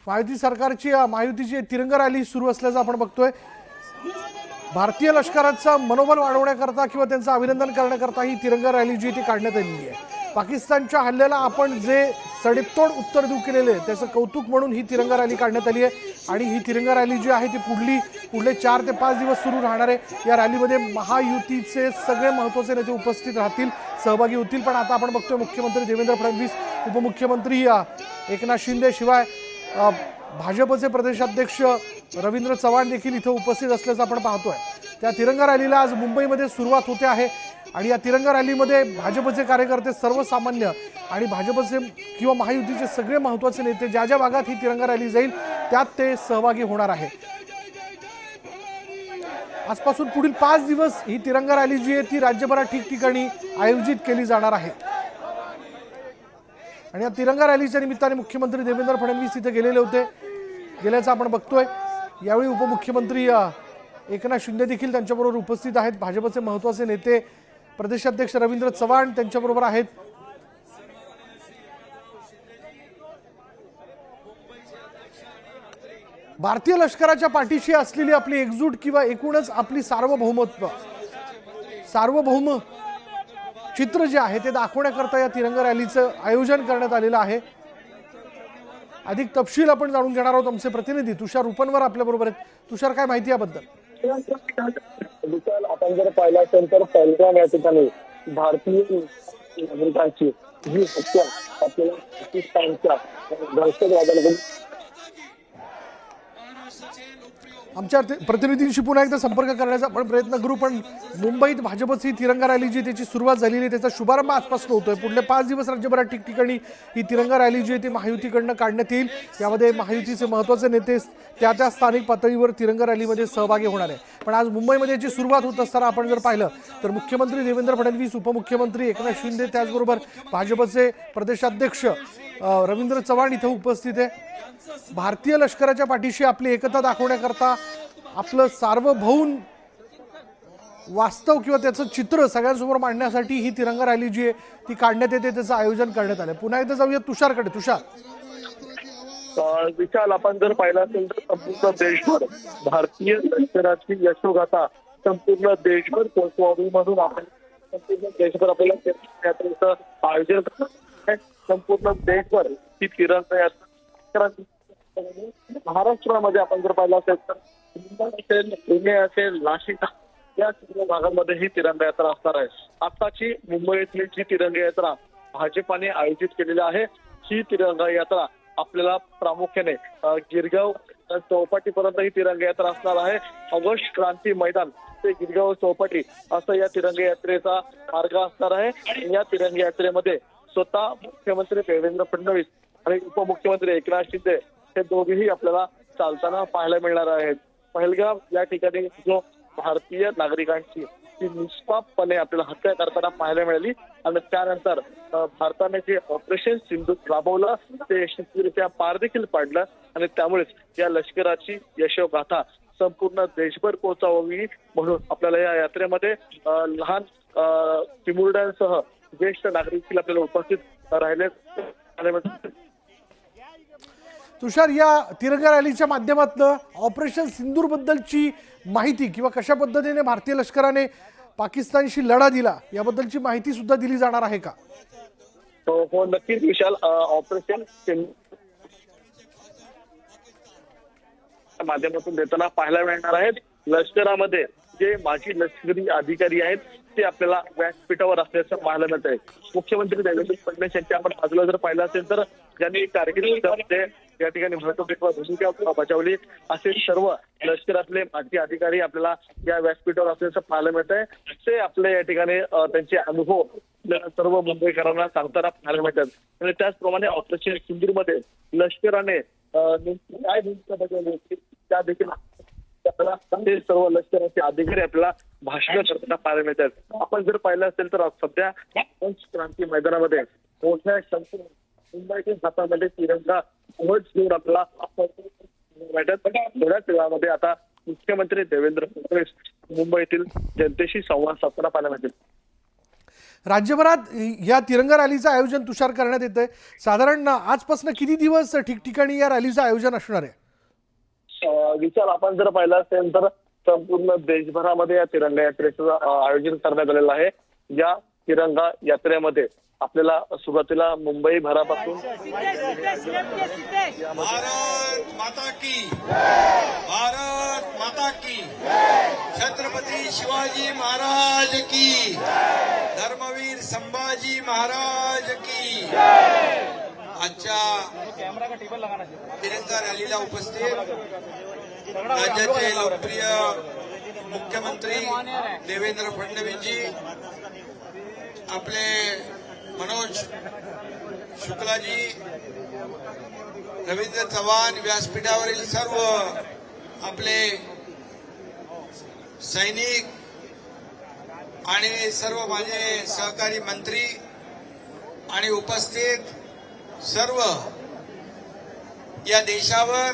महायुती सरकारची महायुतीची तिरंगा रॅली सुरू असल्याचं आपण बघतोय। भारतीय लष्कराचं मनोबल वाढवण्याकरता किंवा त्यांचं अभिनंदन करण्याकरता ही तिरंगा रॅली जी ती काढण्यात आलेली आहे। पाकिस्तानच्या हल्ल्याला आपण जे सडेतोड उत्तर देऊ केलेले त्याचं कौतुक म्हणून ही तिरंगा रॅली काढण्यात आली आहे आणि ही तिरंगा रॅली जी आहे ती पुढले 4 ते 5 दिवस सुरू राहणार आहे। या रॅलीमध्ये महायुतीचे सगळे महत्त्वाचे नेते उपस्थित राहतील, सहभागी होतील। पण आता आपण बघतोय मुख्यमंत्री देवेंद्र फडणवीस, उपमुख्यमंत्री एकनाथ शिंदे शिवाय भाजपचे प्रदेशाध्यक्ष रवींद्र चव्हाण देखील इथे उपस्थित असल्याचं आपण पाहतोय। त्या तिरंगा रॅलीला आज मुंबईमध्ये सुरुवात होते आहे आणि या तिरंगा रॅलीमध्ये भाजपचे कार्यकर्ते, सर्वसामान्य आणि भाजपचे किंवा महायुतीचे सगळे महत्त्वाचे नेते ज्या ज्या भागात ही तिरंगा रॅली जाईल त्यात ते सहभागी होणार आहे। आजपासून पुढील 5 दिवस ही तिरंगा रॅली जी आहे ती राज्यभरात ठिकठिकाणी आयोजित केली जाणार आहे आणि या तिरंगा रॅलीच्या निमित्ताने मुख्यमंत्री देवेंद्र फडणवीस इथे गेलेले होते गेल्याचं आपण बघतोय। यावेळी उपमुख्यमंत्री एकनाथ शिंदे देखील त्यांच्याबरोबर उपस्थित आहेत। भाजपचे महत्त्वाचे नेते प्रदेशाध्यक्ष रवींद्र चव्हाण त्यांच्याबरोबर आहेत। भारतीय लष्कराच्या पाठीशी असलेली आपली एकजूट किंवा एकूणच आपली सार्वभौम चित्र जे आहे ते दाखवण्याकरता या तिरंगा रॅलीचं आयोजन करण्यात आलेलं आहे। अधिक तपशील आपण जाणून घेणार आहोत। आमचे प्रतिनिधी तुषार उपनवर आपल्या बरोबर आहेत। तुषार, काय माहिती याबद्दल? आपण जर पाहिलं असेल तर पहलगाम या ठिकाणी भारतीय नागरिकांची जी हत्या आपल्याला पाकिस्तानच्या दहशतवाद्यांकडून आमच्या प्रतिनिधींशी पुन्हा एकदा संपर्क करण्याचा आपण प्रयत्न करू। पण मुंबईत भाजपची तिरंगा रॅली जी त्याची सुरुवात झालेली आहे त्याचा शुभारंभ आजपासून होतोय। पुढले 5 दिवस राज्यभरात ठिकठिकाणी ही तिरंगा रॅली जी आहे ती महायुतीकडनं काढण्यात येईल। यामध्ये महायुतीचे महत्त्वाचे नेते त्या स्थानिक पातळीवर तिरंगा रॅलीमध्ये सहभागी होणार आहे। पण आज मुंबईमध्ये याची सुरुवात होत असताना आपण जर पाहिलं तर मुख्यमंत्री देवेंद्र फडणवीस, उपमुख्यमंत्री एकनाथ शिंदे, त्याचबरोबर भाजपचे प्रदेशाध्यक्ष रवींद्र चव्हाण इथे उपस्थित आहे। भारतीय लष्कराच्या पाठीशी आपली एकता दाखवण्याकरता आपलं सार्वभौम वास्तव किंवा त्याचं चित्र सगळ्यांसमोर मांडण्यासाठी ही तिरंगा रॅली जी आहे ती काढण्यात येते, त्याचं आयोजन करण्यात आलं। पुन्हा एकदा जाऊया तुषारकडे। तुषार, विशाल, आपण जर पाहिलं असेल तर संपूर्ण देशभर भारतीय लष्कराची यशोगाथा संपूर्ण देशभर पोहोचवावी म्हणून आपण संपूर्ण देशभर आपल्याला यात्रेचं आयोजन करतो। संपूर्ण देशभर ही तिरंगा यात्रा महाराष्ट्रामध्ये आपण जर पाहिलं असेल तर मुंबई असेल, पुणे असेल, नाशिक या सर्व भागांमध्ये ही तिरंगा यात्रा असणार आहे। आताची मुंबईतली जी तिरंगा यात्रा भाजपाने आयोजित केलेली आहे ही तिरंगा यात्रा आपल्याला प्रामुख्याने गिरगाव चौपाटीपर्यंत ही तिरंगा यात्रा असणार आहे। ऑगस्ट क्रांती मैदान ते गिरगाव चौपाटी असं या तिरंगा यात्रेचा मार्ग असणार आहे। आणि या तिरंगा यात्रेमध्ये स्वतः मुख्यमंत्री देवेंद्र फडणवीस आणि उपमुख्यमंत्री एकनाथ शिंदे हे दोघेही आपल्याला चालताना पाहायला मिळणार आहेत। पहलगाम या ठिकाणी जो भारतीय नागरिकांची ती निष्पापपणे आपल्याला हत्या करताना पाहायला मिळाली आणि त्यानंतर भारताने जे ऑपरेशन सिंधूर राबवलं ते यशस्वीरित्या पार देखील पाडलं आणि त्यामुळेच या लष्कराची यशोगाथा संपूर्ण देशभर पोहोचावी म्हणून आपल्याला या यात्रेमध्ये लहान चिमुरड्यांसह ज्येष्ठ नागरिक आपल्याला उपस्थित राहिले। तुषार, या तिरंगा रॅलीच्या माध्यमातून ऑपरेशन सिंदूर बद्दलची माहिती किंवा कशा पद्धतीने भारतीय लष्कराने पाकिस्तानशी लढा दिला याबद्दलची माहिती सुद्धा दिली जाणार आहे का? हो, नक्कीच विशाल। ऑपरेशन सिंदूर माध्यमातून देताना पाहायला मिळणार आहेत लष्करामध्ये जे माजी लष्करी अधिकारी आहेत ते आपल्याला व्यासपीठावर असल्याचं पाहायला मिळत आहे। मुख्यमंत्री देवेंद्र फडणवीस यांच्या आपण बाजूला जर पाहिलं असेल तर ज्यांनी कारगिल या ठिकाणी महत्त्वपूर्ण भूमिका बजावली असे सर्व लष्करातले माजी अधिकारी आपल्याला या व्यासपीठावर असल्याचं पाहायला मिळत आहे। ते आपल्या या ठिकाणी त्यांचे अनुभव सर्व मुंबईकरांना सांगताना पाहायला मिळतात आणि त्याचप्रमाणे ऑपरेशन सिंदूरमध्ये लष्कराने काय भूमिका बजावली त्या देखील ते सर्व लष्कराचे अधिकारी आपल्याला भाषण करताना पाहायला मिळतात। आपण जर पाहिलं असेल तर सध्या क्रांती मैदानामध्ये मोठ्या संख्येने मुंबईच्या हातामध्ये तिरंगा ध्वज घेऊन आपल्याला थोड्याच वेळामध्ये आता मुख्यमंत्री देवेंद्र फडणवीस मुंबईतील जनतेशी संवाद साधताना पाहायला मिळतील। राज्यभरात या तिरंगा रॅलीचं आयोजन तुषार करण्यात येतंय. साधारण आजपासून किती दिवस ठिकठिकाणी या रॅलीचं आयोजन असणार आहे? विचार आपण जर पाहिला असेल तर संपूर्ण देशभरामध्ये या तिरंगा यात्रेचं आयोजन करण्यात आलेलं आहे. या तिरंगा यात्रेमध्ये आपल्याला सुरुवातीला मुंबई भरापासून भारत माता की भारत माता की छत्रपती शिवाजी महाराज की धर्मवीर संभाजी महाराज की आजच्या तिरंगा रॅलीला उपस्थित राज्याचे लोकप्रिय मुख्यमंत्री देवेंद्र फडणवीसजी, आपले मनोज शुक्लाजी, रवींद्र चव्हाण, व्यासपीठावरील सर्व आपले सैनिक आणि सर्व माझे सहकारी मंत्री आणि उपस्थित सर्व या देशावर,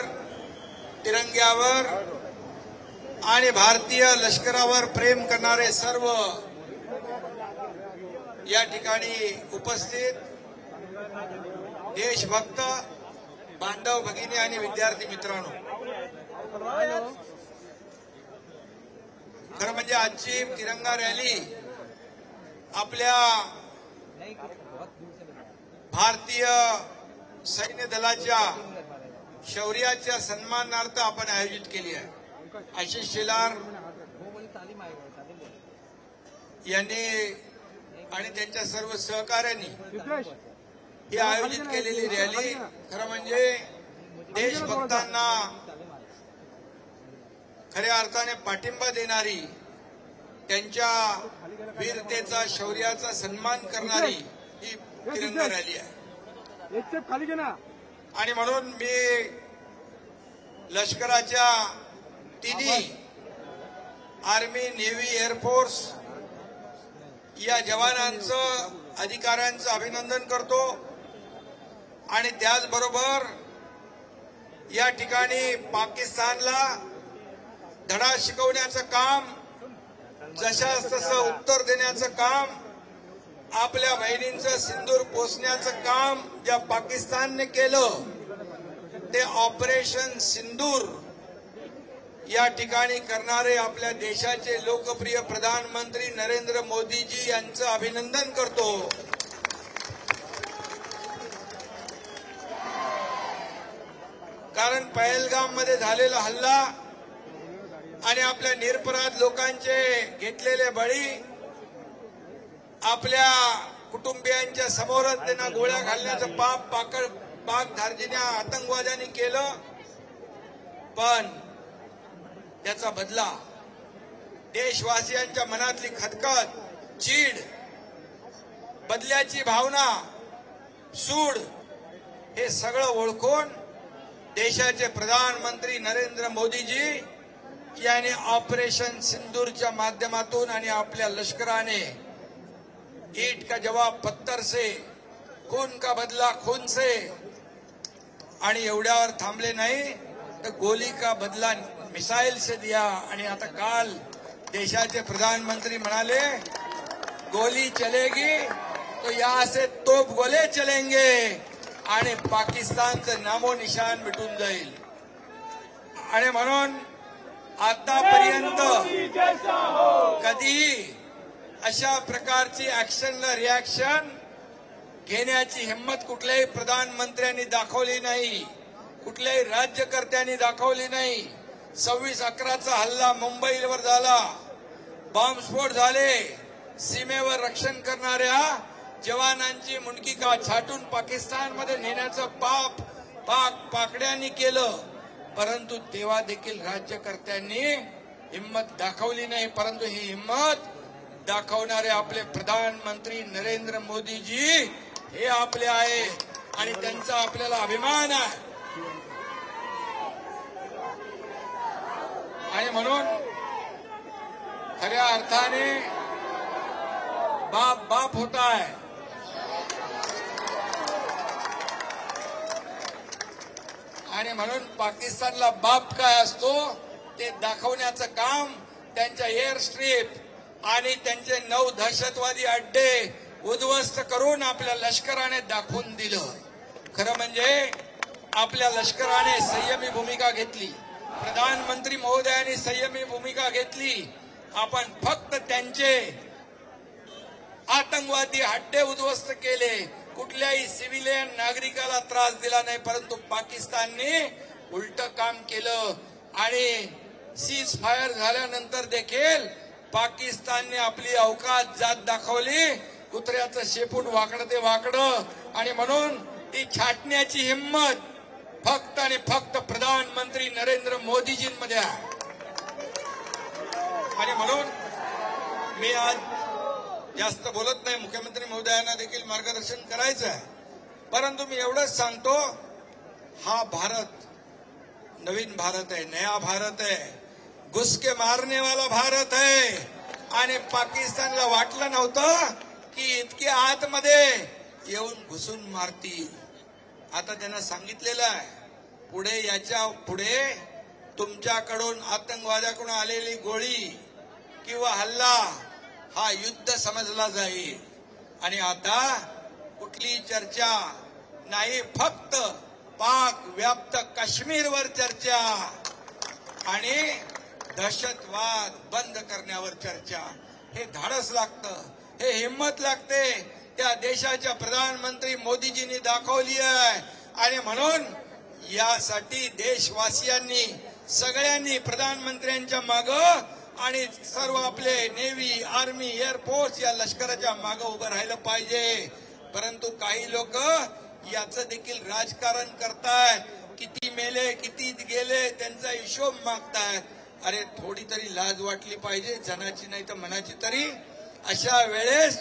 तिरंग्यावर आणि भारतीय लष्करावर प्रेम करणारे सर्व या ठिकाणी उपस्थित देशभक्त बांधव भगिनी आणि विद्यार्थी मित्रांनो, खरं म्हणजे आजची तिरंगा रॅली आपल्या भारतीय सैन्य दलाच्या शौर्याच्या सन्मानार्थ आपण आयोजित केली आहे. आशिष शेलार यांनी आणि त्यांच्या सर्व सहकार्यांनी ही आयोजित केलेली रॅली खरं म्हणजे देशभक्तांना खऱ्या अर्थाने पाठिंबा देणारी, त्यांच्या वीरतेचा, शौर्याचा सन्मान करणारी ही तिरंगा रॅली आहे. आणि म्हणून मी लष्कराच्या तिन्ही आर्मी, नेव्ही, एअरफोर्स या जवानांचं, अधिकाऱ्यांचं अभिनंदन करतो. आणि त्याचबरोबर या ठिकाणी पाकिस्तानला धडा शिकवण्याचं काम, जशास तसं उत्तर देण्याचं काम, आपल्या बहिणींचं सिंदूर पोसण्याचं काम ज्या पाकिस्तानने केलं ते ऑपरेशन सिंदूर या ठिकाणी करणारे आपल्या देशाचे लोकप्रिय प्रधानमंत्री नरेंद्र मोदीजी यांचं अभिनंदन करतो. कारण पहलगाम मध्ये झालेला हल्ला आणि आपल्या निरपराध लोकांचे घेतलेले बळी, आपल्या कुटुंबियांच्या समोरच त्यांना गोळ्या घालण्याचं पाक धार्जिन्या आतंकवाद्यांनी केलं. पण त्याचा बदला देशवासियांच्या मनातली खदखद, चीड, बदल्याची भावना, सूड हे सगळं ओळखून देशाचे प्रधानमंत्री नरेंद्र मोदीजी यांनी ऑपरेशन सिंदूरच्या माध्यमातून आणि आपल्या लष्कराने ईट का जवाब पत्थर से, खून का बदला खून से, आणि एवढ्यावर थांबले नाही तर गोली का बदला मिसाईल से दिया. आणि आता काल देशाचे प्रधानमंत्री म्हणाले, गोली चलेगी तो यहाँ से तोप गोले चलेंगे आणि पाकिस्तानचं नामो निशान मिटून जाईल. आणि म्हणून आतापर्यंत कधीही अशा प्रकारची ऍक्शनला रिॲक्शन घेण्याची हिंमत कुठल्याही प्रधानमंत्र्यांनी दाखवली नाही, कुठल्याही राज्यकर्त्यांनी दाखवली नाही. 26/11चा हल्ला मुंबईवर झाला, बॉम्बस्फोट झाले, सीमेवर रक्षण करणाऱ्या जवानांची मुंडकी का छाटून पाकिस्तानमध्ये नेण्याचं पाप पाकड्यांनी केलं. परंतु तेव्हा देखील राज्यकर्त्यांनी हिंमत दाखवली नाही. परंतु ही हिंमत दाखवणारे आपले प्रधानमंत्री नरेंद्र मोदीजी हे आपले आहे आणि त्यांचा आपल्याला अभिमान आहे. आणि म्हणून खऱ्या अर्थाने बाप होता है. आणि म्हणून पाकिस्तानला बाप काय असतो ते दाखवण्याचं काम त्यांच्या एअर स्ट्रीप आणि त्यांचे 9 दहशतवादी अड्डे उद्ध्वस्त करून आपल्या लष्कराने दाखवून दिलं. खरं म्हणजे आपल्या लष्कराने संयमी भूमिका घेतली, प्रधानमंत्री महोदयांनी संयमी भूमिका घेतली. आपण फक्त त्यांचे आतंकवादी हड्डे उद्ध्वस्त केले, कुठल्याही सिव्हिलियन नागरिकाला त्रास दिला नाही. परंतु पाकिस्तानने उलट काम केलं आणि सीज फायर झाल्यानंतर देखील पाकिस्तानने आपली अवकात जात दाखवली. कुत्र्याचं शेपूट वाकडं ते वाकडं, आणि म्हणून ती छाटण्याची हिंमत फक्त आणि फक्त प्रधानमंत्री नरेंद्र मोदीजींमध्ये आहे. आणि म्हणून मी आज जास्त बोलत नाही, मुख्यमंत्री महोदयांना देखील मार्गदर्शन करायचं आहे. परंतु मी एवढंच सांगतो, हा भारत नवीन भारत आहे, नया भारत आहे, घुसके मारने वाला भारत आहे. आणि पाकिस्तानला वाटलं नव्हतं की इतके आतमध्ये येऊन घुसून मारतील. आता त्यांना सांगितलेलं आहे, पुढे याच्या पुढे तुमच्याकडून आतंकवाद्याकडून आलेली गोळी किंवा हल्ला हा युद्ध समजला जाईल. आणि आता कुठली चर्चा नाही, फक्त पाक व्याप्त काश्मीरवर चर्चा आणि दहशतवाद बंद करण्यावर चर्चा. हे धाडस लागतं, हे हिंमत लागते, त्या देशाच्या प्रधानमंत्री मोदीजींनी दाखवली आहे. आणि म्हणून यासाठी देशवासियांनी सगळ्यांनी प्रधानमंत्र्यांच्या मागं आणि सर्व आपले नेव्ही, आर्मी, एअरफोर्स या लष्कराच्या मागं उभं राहिलं पाहिजे. परंतु काही लोक याचं देखील राजकारण करतायत, किती मेले किती गेले त्यांचा हिशोब मागतायत. अरे थोडी तरी लाज वाटली पाहिजे, जनाची नाही तर मनाची तरी. अशा वेळेस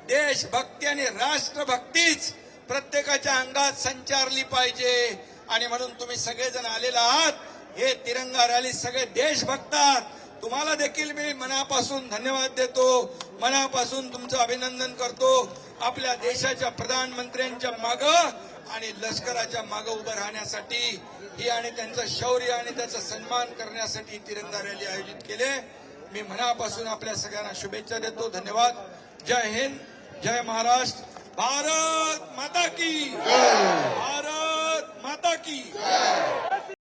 देशभक्ती आणि राष्ट्रभक्तीच प्रत्येकाच्या अंगात संचारली पाहिजे. आणि म्हणून तुम्ही सगळेजण आलेला आहात, हे तिरंगा रॅली सगळे देश बघतात. तुम्हाला देखील मी मनापासून धन्यवाद देतो, मनापासून तुमचं अभिनंदन करतो. आपल्या देशाच्या प्रधानमंत्र्यांच्या मागं आणि लष्कराच्या मागं उभं राहण्यासाठी ही आणि त्यांचं शौर्य आणि त्याचा सन्मान करण्यासाठी तिरंगा रॅली आयोजित केले. मी मनापासून आपल्या सगळ्यांना शुभेच्छा देतो. धन्यवाद. जय हिंद, जय महाराष्ट्र. भारत माता की, भारत माता की.